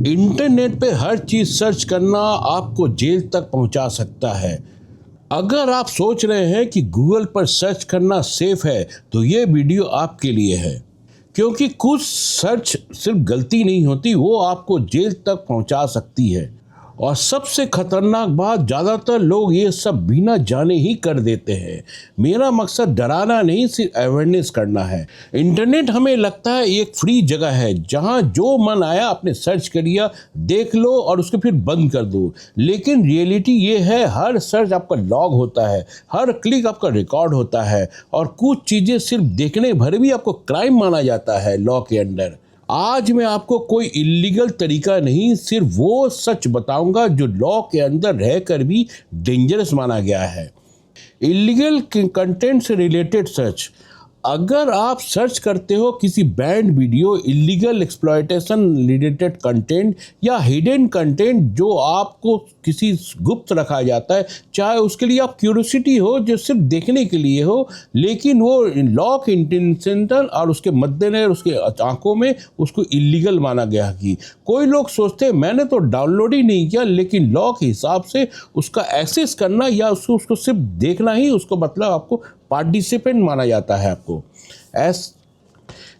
Internet पे हर चीज़ search करना आपको जेल तक पहुंचा सकता है। अगर आप सोच रहे हैं कि गूगल पर सर्च करना सेफ है तो ये वीडियो आपके लिए है, क्योंकि कुछ सर्च सिर्फ गलती नहीं होती, वो आपको जेल तक पहुंचा सकती है। और सबसे खतरनाक बात, ज़्यादातर लोग ये सब बिना जाने ही कर देते हैं। मेरा मकसद डराना नहीं, सिर्फ अवेयरनेस करना है। इंटरनेट हमें लगता है एक फ्री जगह है जहां जो मन आया आपने सर्च करिया, देख लो और उसको फिर बंद कर दो। लेकिन रियलिटी ये है, हर सर्च आपका लॉग होता है, हर क्लिक आपका रिकॉर्ड होता है, और कुछ चीज़ें सिर्फ देखने भर भी आपको क्राइम माना जाता है लॉ के अंडर। आज मैं आपको कोई इलीगल तरीका नहीं, सिर्फ वो सच बताऊंगा जो लॉ के अंदर रहकर भी डेंजरस माना गया है। इलीगल कंटेंट से रिलेटेड सर्च। अगर आप सर्च करते हो किसी band video, illegal exploitation related content या हिडन कंटेंट जो आपको किसी गुप्त रखा जाता है, चाहे उसके लिए आप क्यूरियोसिटी हो जो सिर्फ देखने के लिए हो, लेकिन वो लॉ के इंटेंशनल और उसके मद्देनजर उसके आंखों में उसको इलीगल माना गया। कि कोई लोग सोचते हैं मैंने तो डाउनलोड ही नहीं किया, लेकिन लॉ के हिसाब से उसका एक्सेस करना या उसको सिर्फ देखना ही उसको मतलब आपको पार्टिसिपेंट माना जाता है। आपको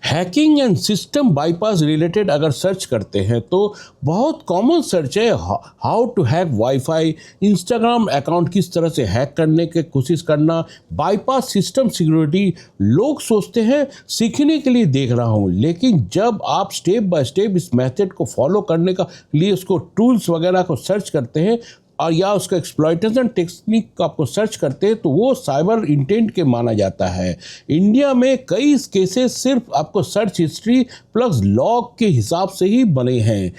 hacking and system bypass related अगर सर्च करते हैं तो बहुत कॉमन सर्च है, how to hack WiFi, Instagram account किस तरह से हैक करने की कोशिश करना, बाईपास सिस्टम सिक्योरिटी। लोग सोचते हैं सीखने के लिए देख रहा हूँ, लेकिन जब आप स्टेप बाय स्टेप इस मेथड को फॉलो करने का लिए उसको टूल्स वगैरह को सर्च करते हैं और या उसका एक्सप्लॉयटेशन टेक्निक का आपको सर्च करते हैं तो वो साइबर इंटेंट के माना जाता है। इंडिया में कई केसेस सिर्फ आपको सर्च हिस्ट्री प्लस लॉग के हिसाब से ही बने हैं।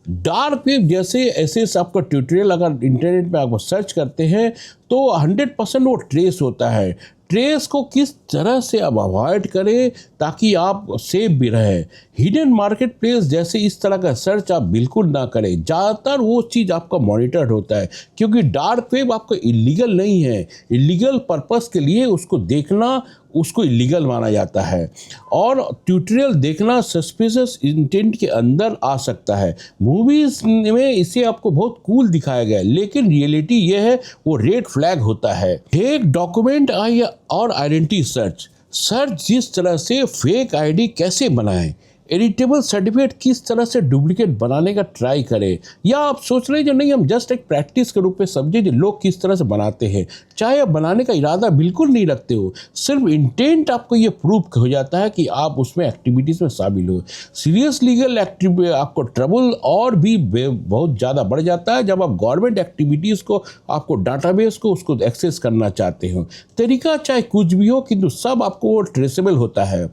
डार्क वेब जैसे ऐसे आपका ट्यूटोरियल अगर इंटरनेट पे आपको सर्च करते हैं तो 100% वो ट्रेस होता है। ट्रेस को किस तरह से आप अवॉइड करें ताकि आप सेफ भी रहें। हिडन मार्केट प्लेस जैसे इस तरह का सर्च आप बिल्कुल ना करें, ज़्यादातर वो चीज़ आपका मॉनिटर्ड होता है, क्योंकि डार्क वेब आपका इलीगल नहीं है। इलीगल पर्पस के लिए उसको देखना उसको इलीगल माना जाता है, और ट्यूटोरियल देखना सस्पिशियस इंटेंट के अंदर आ सकता है। मूवीज़ में इसे आपको बहुत कूल दिखाया गया है, लेकिन रियलिटी ये है वो रेड फ्लैग होता है। फेक डॉक्यूमेंट और आइडेंटिटी सर्च जिस तरह से फेक आईडी कैसे बनाएं, एडिटेबल सर्टिफिकेट किस तरह से डुप्लीकेट बनाने का ट्राई करें, या आप सोच रहे हैं जो नहीं हम जस्ट एक प्रैक्टिस के रूप में समझे जो लोग किस तरह से बनाते हैं, चाहे आप बनाने का इरादा बिल्कुल नहीं रखते हो, सिर्फ इंटेंट आपको ये प्रूव हो जाता है कि आप उसमें एक्टिविटीज़ में शामिल हो। सीरियस लीगल एक्टिविटी आपको ट्रबल और भी बहुत ज़्यादा बढ़ जाता है जब आप गवर्नमेंट एक्टिविटीज़ को आपको डाटाबेस को उसको एक्सेस करना चाहते हो। तरीका चाहे कुछ भी हो, किंतु सब आपको वो ट्रेसेबल होता है।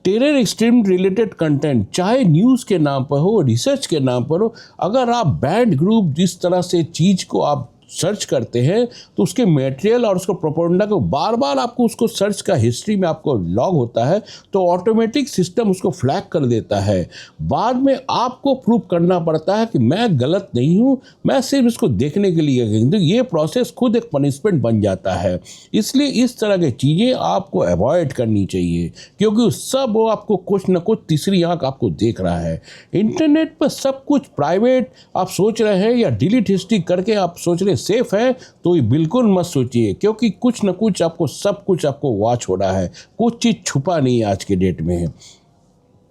टेरर एक्सट्रीम रिलेटेड कंटेंट चाहे न्यूज़ के नाम पर हो, रिसर्च के नाम पर हो, अगर आप बैंड ग्रुप जिस तरह से चीज़ को आप सर्च करते हैं तो उसके मटेरियल और उसको प्रोपेगेंडा को बार बार आपको उसको सर्च का हिस्ट्री में आपको लॉग होता है तो ऑटोमेटिक सिस्टम उसको फ्लैग कर देता है। बाद में आपको प्रूव करना पड़ता है कि मैं गलत नहीं हूँ, मैं सिर्फ इसको देखने के लिए, तो ये प्रोसेस खुद एक पनिशमेंट बन जाता है। इसलिए इस तरह की चीज़ें आपको अवॉइड करनी चाहिए, क्योंकि सब वो आपको कुछ न कुछ तीसरी आंख आपको देख रहा है। इंटरनेट पर सब कुछ प्राइवेट आप सोच रहे हैं या डिलीट हिस्ट्री करके आप सोच रहे सेफ है, तो ये बिल्कुल मत सोचिए, क्योंकि कुछ न कुछ आपको सब कुछ आपको वॉच हो रहा है, कुछ चीज़ छुपा नहीं आज के डेट में है।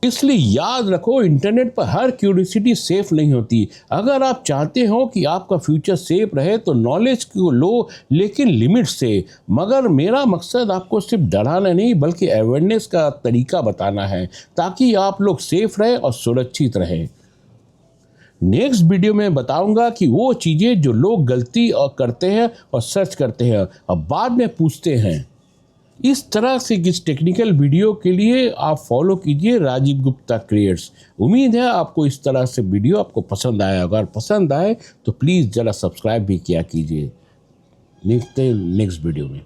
इसलिए याद रखो, इंटरनेट पर हर क्यूरियोसिटी सेफ नहीं होती। अगर आप चाहते हो कि आपका फ्यूचर सेफ रहे तो नॉलेज को लो, लेकिन लिमिट से। मगर मेरा मकसद आपको सिर्फ डराना नहीं बल्कि अवेयरनेस का तरीका बताना है, ताकि आप लोग सेफ रहें और सुरक्षित रहें। नेक्स्ट वीडियो में बताऊंगा कि वो चीज़ें जो लोग गलती और करते हैं और सर्च करते हैं और बाद में पूछते हैं। इस तरह से इस टेक्निकल वीडियो के लिए आप फॉलो कीजिए राजीव गुप्ता क्रिएट्स। उम्मीद है आपको इस तरह से वीडियो आपको पसंद आया। अगर पसंद आए तो प्लीज़ ज़रा सब्सक्राइब भी किया कीजिए। मिलते हैं नेक्स्ट वीडियो में।